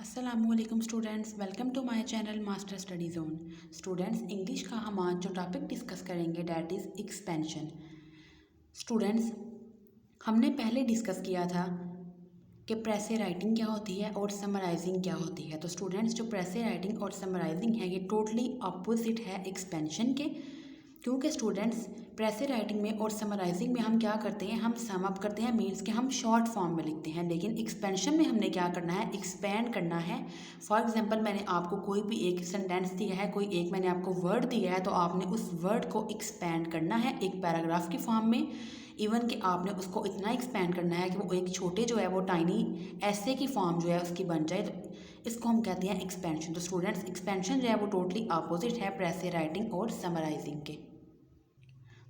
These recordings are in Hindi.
अस्सलामुअलैकुम students, welcome to my channel master study zone. Students, English का हम आज जो टॉपिक डिस्कस करेंगे डैट इज़ एक्सपेंशन। स्टूडेंट्स, हमने पहले डिस्कस किया था कि प्रेसे राइटिंग क्या होती है और समराइजिंग क्या होती है। तो स्टूडेंट्स, जो प्रेसे राइटिंग और समराइजिंग है ये टोटली अपोजिट है एक्सपेंशन के, क्योंकि स्टूडेंट्स प्रेसे राइटिंग में और समराइजिंग में हम क्या करते हैं, हम सम अप करते हैं, मीन्स कि हम शॉर्ट फॉर्म में लिखते हैं। लेकिन एक्सपेंशन में हमने क्या करना है, एक्सपेंड करना है। फॉर एग्जांपल, मैंने आपको कोई भी एक सेंटेंस दिया है, कोई एक मैंने आपको वर्ड दिया है, तो आपने उस वर्ड को एक्सपेंड करना है एक पैराग्राफ की फॉर्म में। इवन कि आपने उसको इतना एक्सपेंड करना है कि वो एक छोटे जो है वो टाइनी ऐसे की फॉर्म जो है उसकी बन जाए। तो इसको हम कहते हैं एक्सपेंशन। तो स्टूडेंट्स, एक्सपेंशन जो है वो टोटली अपोजिट है प्रेसे राइटिंग और समराइजिंग के।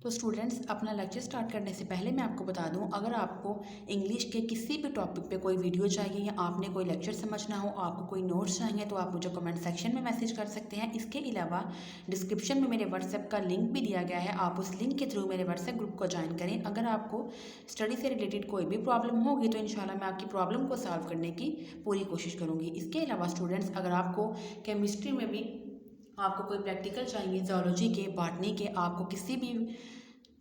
तो स्टूडेंट्स, अपना लेक्चर स्टार्ट करने से पहले मैं आपको बता दूं, अगर आपको इंग्लिश के किसी भी टॉपिक पे कोई वीडियो चाहिए या आपने कोई लेक्चर समझना हो, आपको कोई नोट्स चाहिए, तो आप मुझे कमेंट सेक्शन में मैसेज कर सकते हैं। इसके अलावा डिस्क्रिप्शन में मेरे व्हाट्सएप का लिंक भी दिया गया है, आप उस लिंक के थ्रू मेरे व्हाट्सएप ग्रुप को ज्वाइन करें। अगर आपको स्टडी से रिलेटेड कोई भी प्रॉब्लम होगी तो इंशाल्लाह मैं आपकी प्रॉब्लम को सॉल्व करने की पूरी कोशिश करूँगी। इसके अलावा स्टूडेंट्स, अगर आपको केमिस्ट्री में भी आपको कोई प्रैक्टिकल चाहिए, जोलॉजी के, बॉटनी के, आपको किसी भी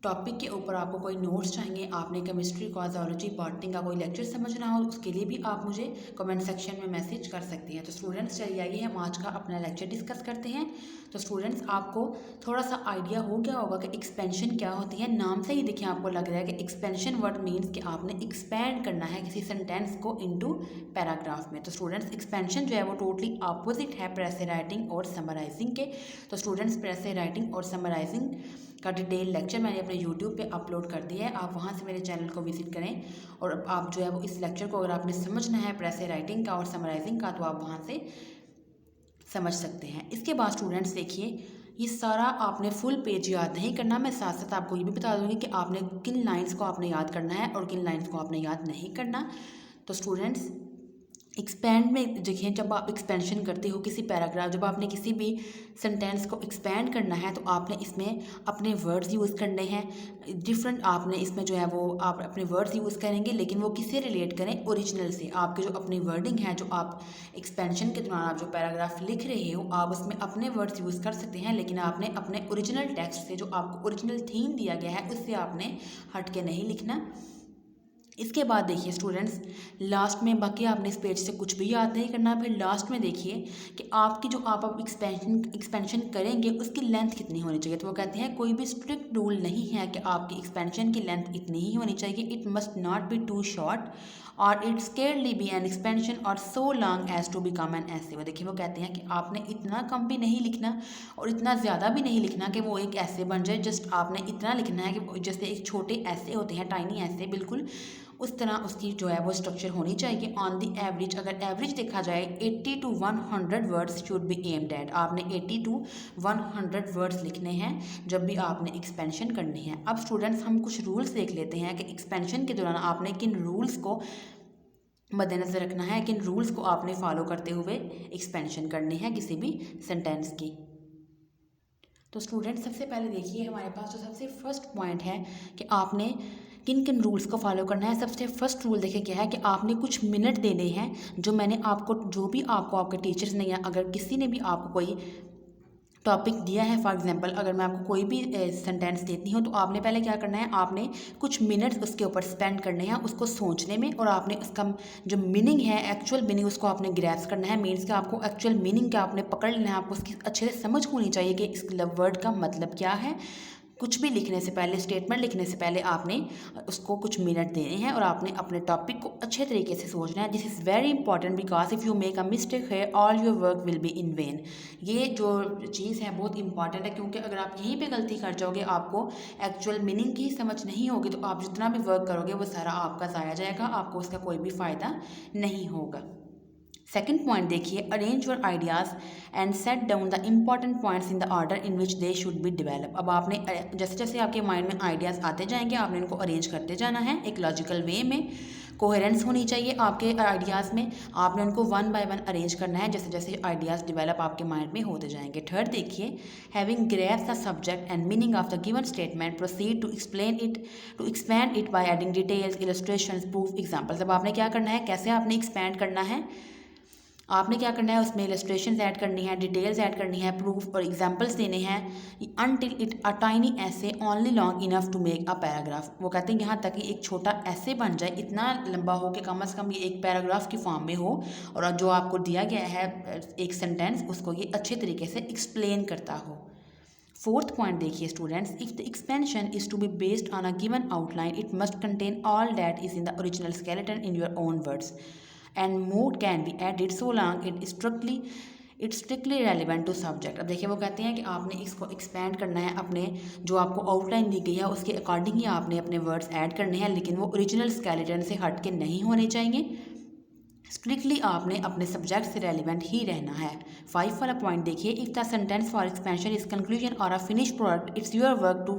टॉपिक के ऊपर आपको कोई नोट्स चाहिए, आपने केमिस्ट्री का, जोलॉजी, बॉटनी का कोई लेक्चर समझना हो, उसके लिए भी आप मुझे कमेंट सेक्शन में मैसेज कर सकते हैं। तो स्टूडेंट्स, चलिए आइए हम आज का अपना लेक्चर डिस्कस करते हैं। तो स्टूडेंट्स, आपको थोड़ा सा आइडिया हो गया होगा कि एक्सपेंशन क्या होती है। नाम से ही देखिए आपको लग रहा है कि एक्सपेंशन वर्ड मीन्स कि आपने एक्सपैंड करना है किसी सेंटेंस को इनटू पैराग्राफ में। तो स्टूडेंट्स, एक्सपेंशन जो है वो टोटली अपोजिट है प्रेसे राइटिंग और समराइजिंग के। तो स्टूडेंट्स, प्रेसे राइटिंग और समराइजिंग का डिटेल लेक्चर मैंने अपने यूट्यूब पे अपलोड कर दिया है, आप वहाँ से मेरे चैनल को विजिट करें। और आप जो है वो इस लेक्चर को अगर आपने समझना है प्रेसे राइटिंग का और समराइजिंग का, तो आप वहाँ से समझ सकते हैं। इसके बाद स्टूडेंट्स देखिए, ये सारा आपने फुल पेज याद नहीं करना। मैं साथ साथ आपको ये भी बता दूँगी कि आपने किन लाइन्स को आपने याद करना है और किन लाइन्स को आपने याद नहीं करना। तो स्टूडेंट्स, एक्सपेंड में देखिए, जब आप एक्सपेंशन करते हो किसी पैराग्राफ, जब आपने किसी भी सेंटेंस को एक्सपेंड करना है तो आपने इसमें अपने वर्ड्स यूज़ करने हैं डिफरेंट। आपने इसमें जो है वो आप अपने वर्ड्स यूज़ करेंगे, लेकिन वो किससे रिलेट करें, ओरिजिनल से। आपके जो अपनी वर्डिंग है, जो आप एक्सपेंशन के दौरान आप जो पैराग्राफ लिख रहे हो, आप उसमें अपने वर्ड्स यूज़ कर सकते हैं, लेकिन आपने अपने ओरिजिनल टेक्स्ट से, जो आपको ओरिजिनल थीम दिया गया है, उससे आपने हट के नहीं लिखना। इसके बाद देखिए स्टूडेंट्स, लास्ट में बाकी आपने इस पेज से कुछ भी याद नहीं करना। फिर लास्ट में देखिए कि आपकी जो आप अब एक्सपेंशन करेंगे उसकी लेंथ कितनी होनी चाहिए। तो वो कहते हैं कोई भी स्ट्रिक्ट रूल नहीं है कि आपकी एक्सपेंशन की लेंथ इतनी ही होनी चाहिए। It must not be too short और it scarcely be an expansion और so long as to become an essay. वो देखिए, वो कहते हैं कि आपने इतना कम भी नहीं लिखना और इतना ज़्यादा भी नहीं लिखना कि वो एक ऐसे बन जाए। जस्ट आपने इतना लिखना है कि जैसे एक छोटे ऐसे होते हैं, टाइनी ऐसे, बिल्कुल उस तरह उसकी जो है वो स्ट्रक्चर होनी चाहिए। ऑन दी एवरेज, अगर एवरेज देखा जाए, 80 to 100 words should be aimed at. आपने 80 to 100 वर्ड्स लिखने हैं जब भी आपने एक्सपेंशन करनी है। अब स्टूडेंट्स, हम कुछ रूल्स देख लेते हैं कि एक्सपेंशन के दौरान आपने किन रूल्स को मद्देनज़र रखना है, किन रूल्स को आपने फॉलो करते हुए एक्सपेंशन करनी है किसी भी सेंटेंस की। तो स्टूडेंट, सबसे पहले देखिए हमारे पास जो सबसे फर्स्ट पॉइंट है कि आपने किन किन रूल्स को फॉलो करना है। सबसे फर्स्ट रूल देखिए क्या है कि आपने कुछ मिनट देने हैं। जो मैंने आपको, जो भी आपको आपके टीचर्स ने या अगर किसी ने भी आपको कोई टॉपिक दिया है, फॉर एग्जांपल अगर मैं आपको कोई भी सेंटेंस देती हूँ, तो आपने पहले क्या करना है, आपने कुछ मिनट्स उसके ऊपर स्पेंड करने हैं उसको सोचने में, और आपने उसका जो मीनिंग है, एक्चुअल मीनिंग, उसको आपने ग्रैस्प करना है। मीन्स कि आपको एक्चुअल मीनिंग का आपने पकड़ लेना है, आपको उसकी अच्छे से समझ होनी चाहिए कि इस वर्ड का मतलब क्या है। कुछ भी लिखने से पहले, स्टेटमेंट लिखने से पहले आपने उसको कुछ मिनट देने हैं और आपने अपने टॉपिक को अच्छे तरीके से सोचना है। This is very important because if you make a mistake है, all your work will be in vain. ये जो चीज़ है बहुत इंपॉर्टेंट है, क्योंकि अगर आप यहीं पे गलती कर जाओगे, आपको एक्चुअल मीनिंग की समझ नहीं होगी, तो आप जितना भी वर्क करोगे वो सारा आपका ज़ाया जाएगा, आपको उसका कोई भी फ़ायदा नहीं होगा। सेकेंड पॉइंट देखिए, arrange your ideas and set down the important points in the order in which they should be develop. अब आपने जैसे जैसे आपके माइंड में आइडियाज़ आते जाएंगे, आपने इनको अरेंज करते जाना है एक लॉजिकल वे में। कोहेरेंस होनी चाहिए आपके आइडियाज़ में, आपने उनको वन बाय वन अरेंज करना है जैसे जैसे आइडियाज़ डेवलप आपके माइंड में होते जाएंगे। थर्ड देखिए, having grasp the subject and meaning of the given statement, proceed to expand it by adding details, illustrations, proof, examples. अब आपने क्या करना है, कैसे आपने एक्सपैंड करना है, आपने क्या करना है, उसमें इलस्ट्रेशंस ऐड करनी है, डिटेल्स ऐड करनी है, प्रूफ और एग्जांपल्स देने हैं। Until it a tiny essay only long enough to make a paragraph. वो कहते हैं यहाँ तक कि एक छोटा ऐसे बन जाए, इतना लंबा हो कि कम से कम ये एक पैराग्राफ की फॉर्म में हो, और जो आपको दिया गया है एक सेंटेंस, उसको ये अच्छे तरीके से एक्सप्लेन करता हो। फोर्थ पॉइंट देखिए students, if the expansion is to be based on a given outline it must contain all that is in the original skeleton in your own words and more can be added so long it's strictly relevant to subject. अब देखिए वो कहते हैं कि आपने इसको एक्सपेंड करना है, अपने जो आपको आउटलाइन दी गई है उसके अकॉर्डिंग ही आपने अपने वर्ड्स ऐड करने हैं, लेकिन वो ओरिजिनल स्केलेटन से हट के नहीं होने चाहिए। स्ट्रिक्टली आपने अपने सब्जेक्ट से रेलिवेंट ही रहना है। 5 वाला पॉइंट देखिए, if the sentence for expansion is conclusion or a finish product it's your work to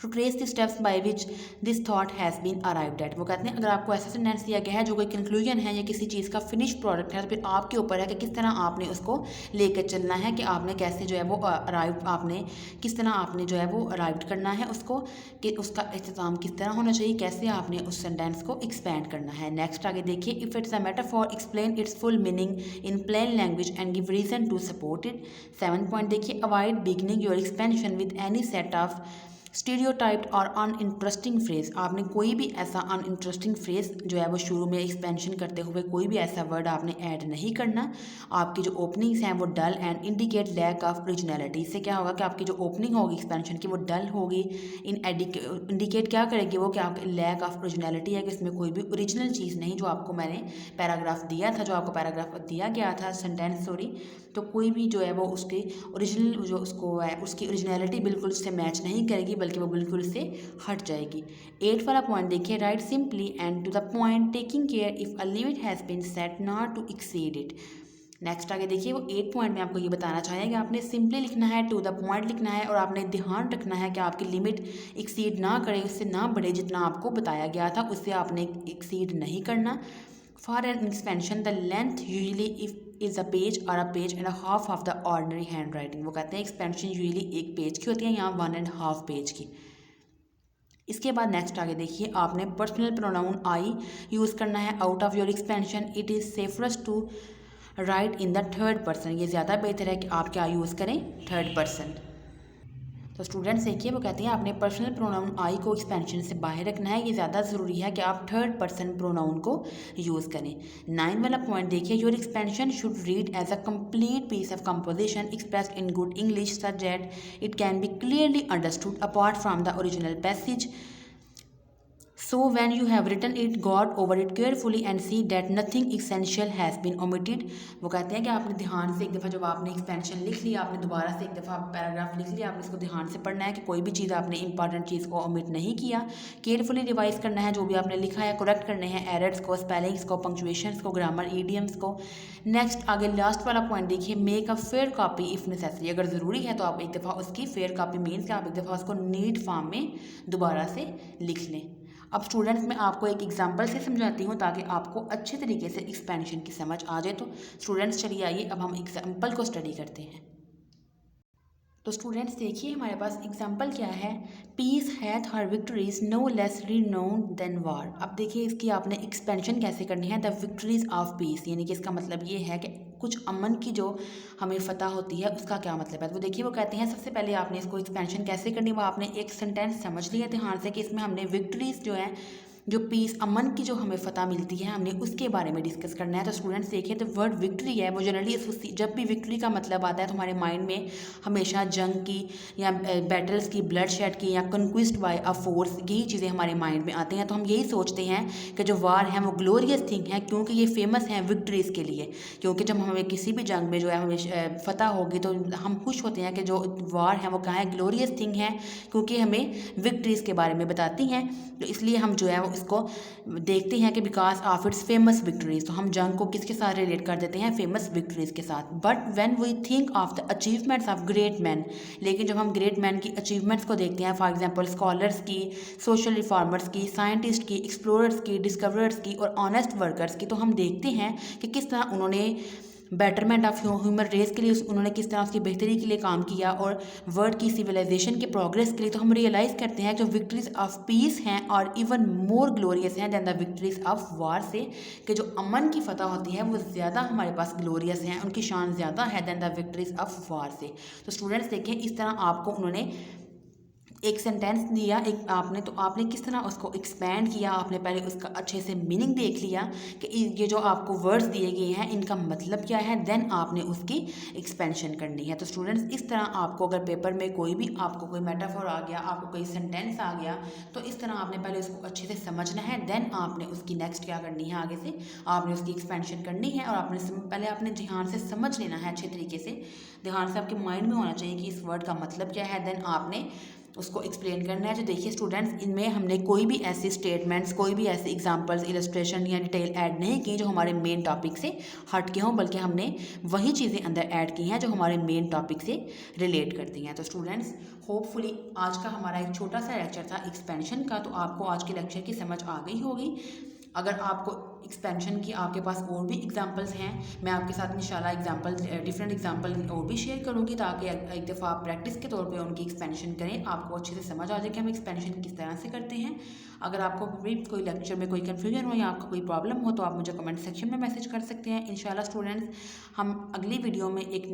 trace the steps by which this thought has been arrived at. वो कहते हैं अगर आपको ऐसा सेंटेंस दिया गया है जो कोई कंक्लूजन है या किसी चीज़ का फिनिश प्रोडक्ट है, तो फिर आपके ऊपर है कि किस तरह आपने उसको लेकर चलना है, कि आपने कैसे जो है वो अराइव आपने किस तरह आपने जो है वो अराइव करना है उसको, कि उसका इख्तिताम किस तरह होना चाहिए, कैसे आपने उस सेंटेंस को एक्सपेंड करना है। नेक्स्ट आगे देखिए, if it's a metaphor explain its full meaning in plain language and give reason to support it. 7 point देखिए, avoid beginning your expansion with any set of stereotyped or uninteresting phrase. आपने कोई भी ऐसा अनइंटरेस्टिंग फ्रेज जो है वो शुरू में एक्सपेंशन करते हुए कोई भी ऐसा वर्ड आपने ऐड नहीं करना। आपकी जो ओपनिंग्स हैं वो dull and indicate lack of originality. इससे क्या होगा कि आपकी जो ओपनिंग होगी एक्सपेंशन की वो डल होगी, इंडिकेट क्या करेगी वो, कि आपके लैक ऑफ ओरिजिनलिटी है, कि इसमें कोई भी ओरिजिनल चीज़ नहीं जो आपको मैंने पैराग्राफ दिया था, जो आपको पैराग्राफ दिया गया था सेंटेंस सॉरी, तो कोई भी जो है वो उसकी ओरिजिनल जो उसको है उसकी ओरिजिनलिटी बिल्कुल उससे मैच नहीं करेगी, बल्कि वो बिल्कुल इससे हट जाएगी। 8 वाला पॉइंट देखिए, write simply and to the point taking care if a limit has been set not to exceed it. Next आगे देखिए, वो 8 पॉइंट में आपको ये बताना चाहिए कि आपने सिंपली लिखना है, टू द पॉइंट लिखना है, और आपने ध्यान रखना है कि आपकी लिमिट एक्सीड ना करे, उससे ना बढ़े, जितना आपको बताया गया था उससे आपने एक्सीड नहीं करना। For an expansion the length usually is a page or a page and a half of the ordinary handwriting. वो कहते हैं एक्सपेंशन यूजली एक पेज की होती है, यहाँ 1.5 पेज की। इसके बाद नेक्स्ट आगे देखिए, आपने पर्सनल प्रोनाउन आई यूज़ करना है out of your expansion. It is safest to write in the third person. ये ज़्यादा बेहतर है कि आप क्या यूज़ करें, थर्ड पर्सन। तो स्टूडेंट्स देखिए वो कहते हैं आपने पर्सनल प्रोनाउन आई को एक्सपेंशन से बाहर रखना है, ये ज़्यादा ज़रूरी है कि आप थर्ड पर्सन प्रोनाउन को यूज़ करें। 9 वाला पॉइंट देखिए, your expansion should read as a complete piece of composition expressed in good English such that it can be clearly understood apart from the original passage. So when you have written it, go over it carefully and see that nothing essential has been omitted। वो कहते हैं कि आपने ध्यान से एक दफ़ा जब आपने एक्सपेंशन लिख लिया, आपने दोबारा से एक दफ़ा पैराग्राफ लिख लिया, आपने इसको ध्यान से पढ़ना है कि कोई भी चीज़ आपने इंपॉर्टेंट चीज़ को ओमिट नहीं किया। केयरफुली रिवाइज करना है, जो भी आपने लिखा है करेक्ट करने हैं, एरर्स को, स्पेलिंग्स को, पंक्चुएशंस को, ग्रामर, ईडियम्स को। नेक्स्ट आगे लास्ट वाला पॉइंट देखिए, make a fair copy if necessary. अगर ज़रूरी है तो आप एक दफ़ा उसकी फेयर कॉपी मीन्स कि आप एक दफ़ा उसको नीट फॉर्म में दोबारा से लिख लें। अब स्टूडेंट्स मैं आपको एक एग्जांपल से समझाती हूँ ताकि आपको अच्छे तरीके से एक्सपेंशन की समझ आ जाए। तो स्टूडेंट्स चलिए आइए अब हम एग्जांपल को स्टडी करते हैं। तो स्टूडेंट्स देखिए हमारे पास एग्जांपल क्या है, peace hath her victories no less renown than war. अब देखिए इसकी आपने एक्सपेंशन कैसे करनी है, द विक्ट्रीज ऑफ पीस, यानी कि इसका मतलब ये है कि कुछ अमन की जो हमें फ़तह होती है उसका क्या मतलब है। तो देखिए वो कहते हैं सबसे पहले आपने इसको एक्सपेंशन कैसे करनी, वो आपने एक सेंटेंस समझ लिया ध्यान से कि इसमें हमने विक्ट्रीज जो है, जो पीस अमन की जो हमें फ़तह मिलती है, हमने उसके बारे में डिस्कस करना है। तो स्टूडेंट्स देखिए तो वर्ड विक्ट्री है वो जनरली जब भी विक्ट्री का मतलब आता है तो हमारे माइंड में हमेशा जंग की या बैटल्स की, ब्लड शेड की, या कंक्विस्ट बाय अ फोर्स, यही चीज़ें हमारे माइंड में आती हैं। तो हम यही सोचते हैं कि जो वार है वो ग्लोरियस थिंग है, क्योंकि ये फेमस हैं विक्ट्रीज़ के लिए। क्योंकि जब हमें किसी भी जंग में जो है हमें फ़तह होगी तो हम खुश होते हैं कि जो वार है वो क्या है, ग्लोरियस थिंग है, क्योंकि हमें विक्ट्रीज़ के बारे में बताती हैं। तो इसलिए हम जो है इसको देखते हैं कि because of its famous victories. तो हम जंग को किसके साथ रिलेट कर देते हैं, फेमस विक्ट्रीज के साथ। But when we think of the achievements of great man, लेकिन जब हम ग्रेट मैन की अचीवमेंट्स को देखते हैं, फॉर एग्जांपल स्कॉलर्स की, सोशल रिफॉर्मर्स की, साइंटिस्ट की, एक्सप्लोरर्स की, डिस्कवरर्स की और ऑनेस्ट वर्कर्स की, तो हम देखते हैं कि किस तरह उन्होंने बेटरमेंट ऑफ ह्यूमन रेस के लिए उन्होंने किस तरह उसकी बेहतरी के लिए काम किया और वर्ल्ड की सिविलाइजेशन के प्रोग्रेस के लिए, तो हम रियलाइज़ करते हैं जो विक्ट्रीज ऑफ पीस हैं और इवन मोर ग्लोरियस हैं than the victories of war से, कि जो अमन की फतह होती है वो ज़्यादा हमारे पास ग्लोरियस हैं, उनकी शान ज़्यादा है than the victories of war से। तो स्टूडेंट्स देखें इस तरह आपको उन्होंने एक सेंटेंस दिया एक आपने, तो आपने किस तरह उसको एक्सपैंड किया, आपने पहले उसका अच्छे से मीनिंग देख लिया कि ये जो आपको वर्ड्स दिए गए हैं इनका मतलब क्या है, देन आपने उसकी एक्सपेंशन करनी है। तो स्टूडेंट्स इस तरह आपको अगर पेपर में कोई भी आपको कोई मेटाफोर आ गया, आपको कोई सेंटेंस आ गया, तो इस तरह आपने पहले उसको अच्छे से समझना है, देन आपने उसकी नेक्स्ट क्या करनी है, आगे से आपने उसकी एक्सपेंशन करनी है और आपने पहले आपने ध्यान से समझ लेना है, अच्छे तरीके से ध्यान से आपके माइंड में होना चाहिए कि इस वर्ड का मतलब क्या है, देन आपने उसको एक्सप्लेन करना है। जो देखिए स्टूडेंट्स इनमें हमने कोई भी ऐसी स्टेटमेंट्स, कोई भी ऐसे एग्जांपल्स, इलस्ट्रेशन या डिटेल ऐड नहीं की जो हमारे मेन टॉपिक से हट के हों, बल्कि हमने वही चीज़ें अंदर ऐड की हैं जो हमारे मेन टॉपिक से रिलेट करती हैं। तो स्टूडेंट्स होपफुली आज का हमारा एक छोटा सा लेक्चर था एक्सपेंशन का, तो आपको आज के लेक्चर की समझ आ गई होगी। अगर आपको एक्सपेंशन की आपके पास और भी एग्जांपल्स हैं, मैं आपके साथ इंशाल्लाह एग्जांपल डिफरेंट एग्जांपल और भी शेयर करूंगी, ताकि एक दफ़ा आप प्रैक्टिस के तौर पे उनकी एक्सपेंशन करें, आपको अच्छे से समझ आ जाए कि हम एक्सपेंशन किस तरह से करते हैं। अगर आपको भी कोई लेक्चर में कोई कन्फ्यूजन हो या आपका कोई प्रॉब्लम हो तो आप मुझे कमेंट सेक्शन में मैसेज कर सकते हैं। इंशाल्लाह स्टूडेंट्स हम अगली वीडियो में एक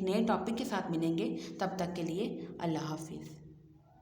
नए टॉपिक के साथ मिलेंगे, तब तक के लिए अल्लाह हाफिज़।